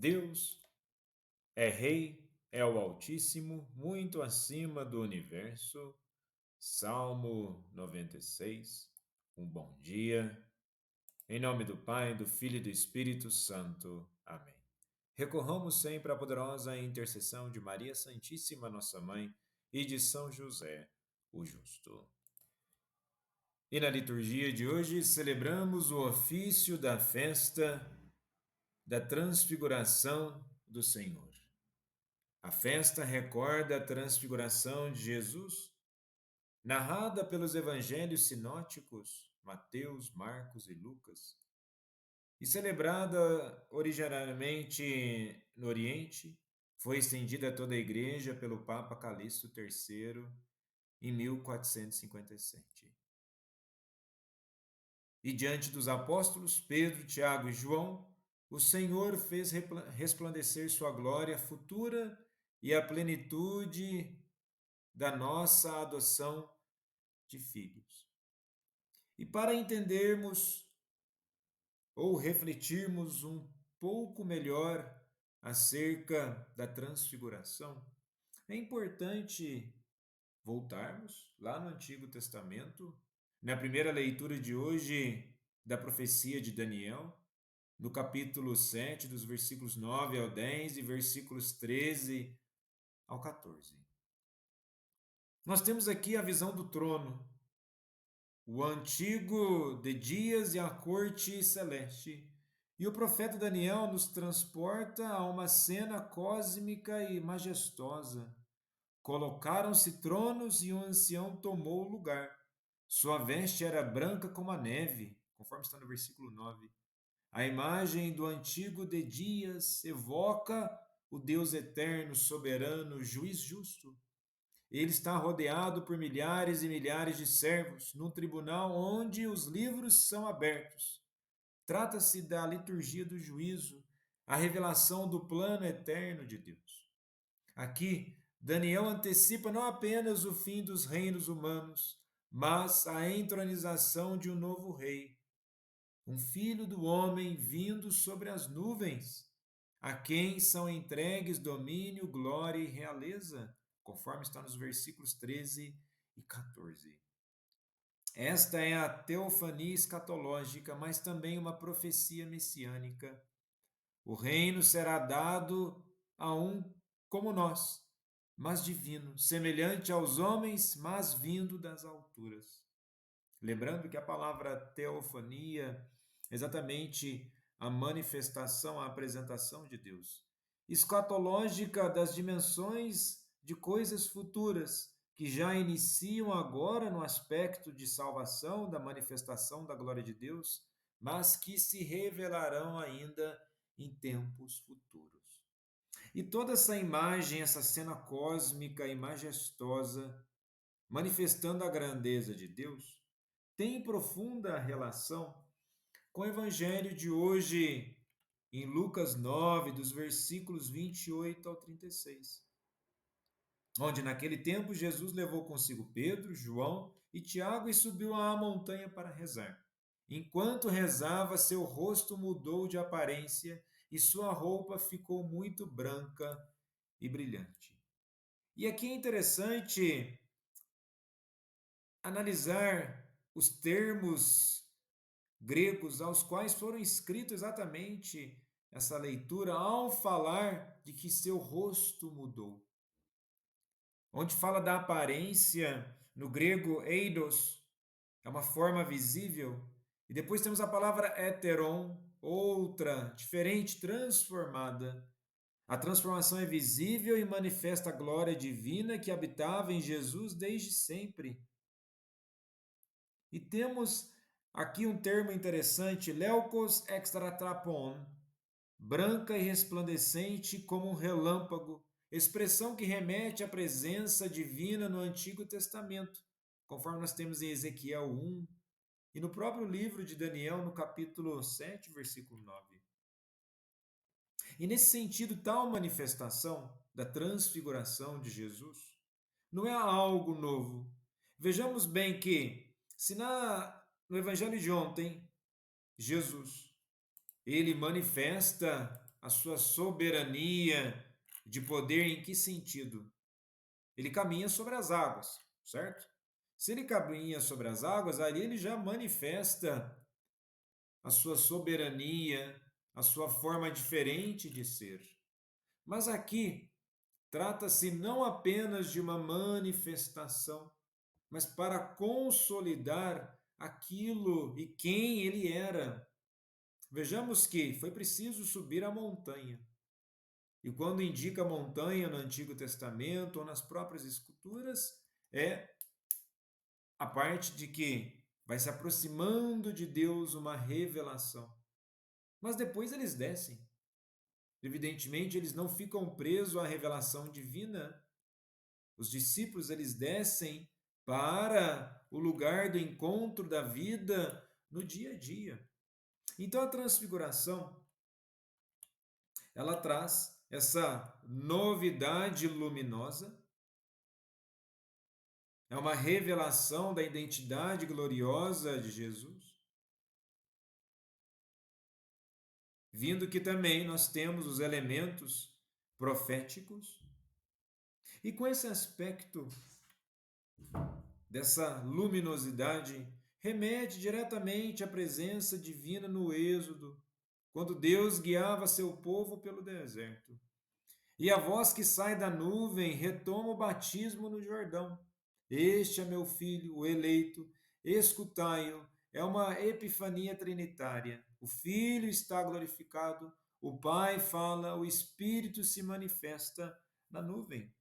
Deus é Rei, é o Altíssimo, muito acima do universo. Salmo 96. Um bom dia. Em nome do Pai, do Filho e do Espírito Santo. Amém. Recorramos sempre à poderosa intercessão de Maria Santíssima, nossa Mãe, e de São José, o Justo. E na liturgia de hoje celebramos o ofício da festa da Transfiguração do Senhor. A festa recorda a transfiguração de Jesus, narrada pelos evangelhos sinóticos Mateus, Marcos e Lucas, e celebrada originariamente no Oriente, foi estendida a toda a Igreja pelo Papa Calixto III em 1457. E diante dos apóstolos Pedro, Tiago e João, o Senhor fez resplandecer sua glória futura e a plenitude da nossa adoção de filhos. E para entendermos ou refletirmos um pouco melhor acerca da transfiguração, é importante voltarmos lá no Antigo Testamento, na primeira leitura de hoje da profecia de Daniel, no capítulo 7, dos versículos 9 ao 10 e versículos 13 ao 14. Nós temos aqui a visão do trono, o antigo de dias e a corte celeste. E o profeta Daniel nos transporta a uma cena cósmica e majestosa. Colocaram-se tronos e um ancião tomou o lugar. Sua veste era branca como a neve, conforme está no versículo 9. A imagem do antigo de dias evoca o Deus eterno, soberano, juiz justo. Ele está rodeado por milhares e milhares de servos, num tribunal onde os livros são abertos. Trata-se da liturgia do juízo, a revelação do plano eterno de Deus. Aqui, Daniel antecipa não apenas o fim dos reinos humanos, mas a entronização de um novo rei, um filho do homem vindo sobre as nuvens, a quem são entregues domínio, glória e realeza, conforme está nos versículos 13 e 14. Esta é a teofania escatológica, mas também uma profecia messiânica. O reino será dado a um como nós, mas divino, semelhante aos homens, mas vindo das alturas. Lembrando que a palavra teofania é exatamente a manifestação, a apresentação de Deus. Escatológica das dimensões de coisas futuras, que já iniciam agora no aspecto de salvação, da manifestação da glória de Deus, mas que se revelarão ainda em tempos futuros. E toda essa imagem, essa cena cósmica e majestosa, manifestando a grandeza de Deus, tem profunda relação com o evangelho de hoje, em Lucas 9, dos versículos 28 ao 36, onde naquele tempo Jesus levou consigo Pedro, João e Tiago e subiu à montanha para rezar. Enquanto rezava, seu rosto mudou de aparência e sua roupa ficou muito branca e brilhante. E aqui é interessante analisar os termos gregos aos quais foram escritos exatamente essa leitura ao falar de que seu rosto mudou. Onde fala da aparência, no grego eidos, é uma forma visível, e depois temos a palavra heteron, outra, diferente, transformada. A transformação é visível e manifesta a glória divina que habitava em Jesus desde sempre. E temos aqui um termo interessante, leucos extratrapon, branca e resplandecente como um relâmpago, expressão que remete à presença divina no Antigo Testamento, conforme nós temos em Ezequiel 1 e no próprio livro de Daniel, no capítulo 7, versículo 9. E nesse sentido, tal manifestação da transfiguração de Jesus não é algo novo. Vejamos bem que, se no Evangelho de ontem, Jesus, ele manifesta a sua soberania de poder em que sentido? Ele caminha sobre as águas, certo? Se ele caminha sobre as águas, ali ele já manifesta a sua soberania, a sua forma diferente de ser. Mas aqui trata-se não apenas de uma manifestação, mas para consolidar aquilo e quem ele era. Vejamos que foi preciso subir a montanha. E quando indica montanha no Antigo Testamento ou nas próprias Escrituras, é a parte de que vai se aproximando de Deus uma revelação. Mas depois eles descem. Evidentemente, eles não ficam presos à revelação divina. Os discípulos, eles descem para o lugar do encontro da vida no dia a dia. Então, a transfiguração, ela traz essa novidade luminosa, é uma revelação da identidade gloriosa de Jesus, vindo que também nós temos os elementos proféticos, e com esse aspecto dessa luminosidade, remete diretamente à presença divina no Êxodo, quando Deus guiava seu povo pelo deserto. E a voz que sai da nuvem retoma o batismo no Jordão. Este é meu filho, o eleito, escutai-o. É uma epifania trinitária. O Filho está glorificado, o Pai fala, o Espírito se manifesta na nuvem.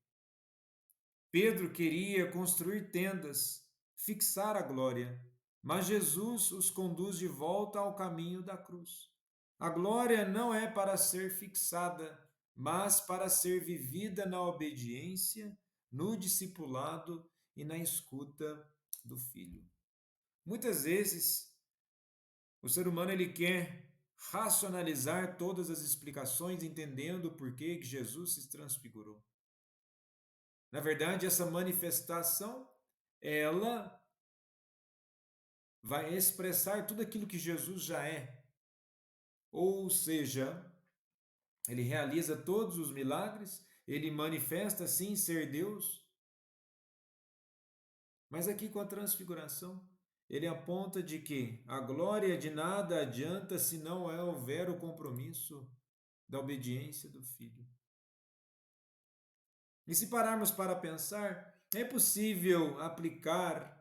Pedro queria construir tendas, fixar a glória, mas Jesus os conduz de volta ao caminho da cruz. A glória não é para ser fixada, mas para ser vivida na obediência, no discipulado e na escuta do Filho. Muitas vezes, o ser humano ele quer racionalizar todas as explicações, entendendo o porquê que Jesus se transfigurou. Na verdade, essa manifestação, ela vai expressar tudo aquilo que Jesus já é. Ou seja, ele realiza todos os milagres, ele manifesta sim ser Deus, mas aqui com a transfiguração, ele aponta de que a glória de nada adianta se não houver o compromisso da obediência do Filho. E se pararmos para pensar, é possível aplicar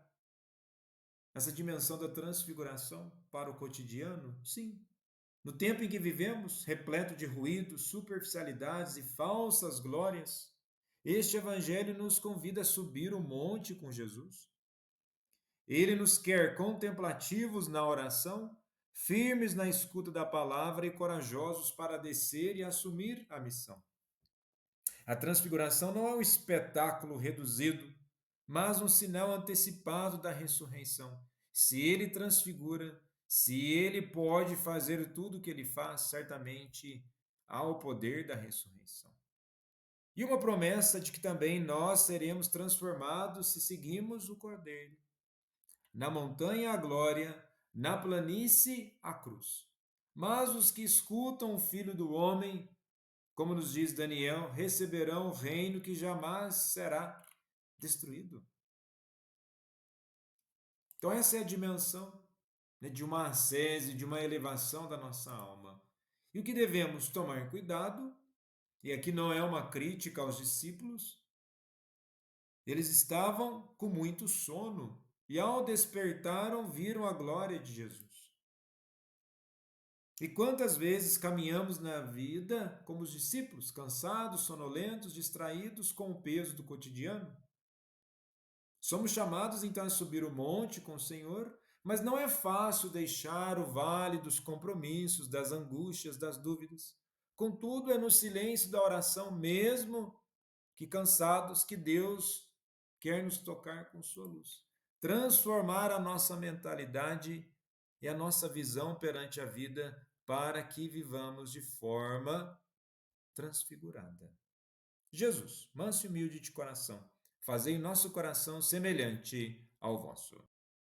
essa dimensão da transfiguração para o cotidiano? Sim. No tempo em que vivemos, repleto de ruídos, superficialidades e falsas glórias, este Evangelho nos convida a subir o monte com Jesus. Ele nos quer contemplativos na oração, firmes na escuta da palavra e corajosos para descer e assumir a missão. A transfiguração não é um espetáculo reduzido, mas um sinal antecipado da ressurreição. Se ele transfigura, se ele pode fazer tudo o que ele faz, certamente há o poder da ressurreição. E uma promessa de que também nós seremos transformados se seguimos o Cordeiro. Na montanha a glória, na planície a cruz. Mas os que escutam o Filho do Homem, como nos diz Daniel, receberão o reino que jamais será destruído. Então, essa é a dimensão, né, de uma ascese, de uma elevação da nossa alma. E o que devemos tomar cuidado, e aqui não é uma crítica aos discípulos, eles estavam com muito sono e, ao despertaram, viram a glória de Jesus. E quantas vezes caminhamos na vida como os discípulos, cansados, sonolentos, distraídos com o peso do cotidiano? Somos chamados então a subir o monte com o Senhor, mas não é fácil deixar o vale dos compromissos, das angústias, das dúvidas. Contudo, é no silêncio da oração, mesmo que cansados, que Deus quer nos tocar com sua luz, transformar a nossa mentalidade e a nossa visão perante a vida para que vivamos de forma transfigurada. Jesus, manso e humilde de coração, fazei nosso coração semelhante ao vosso.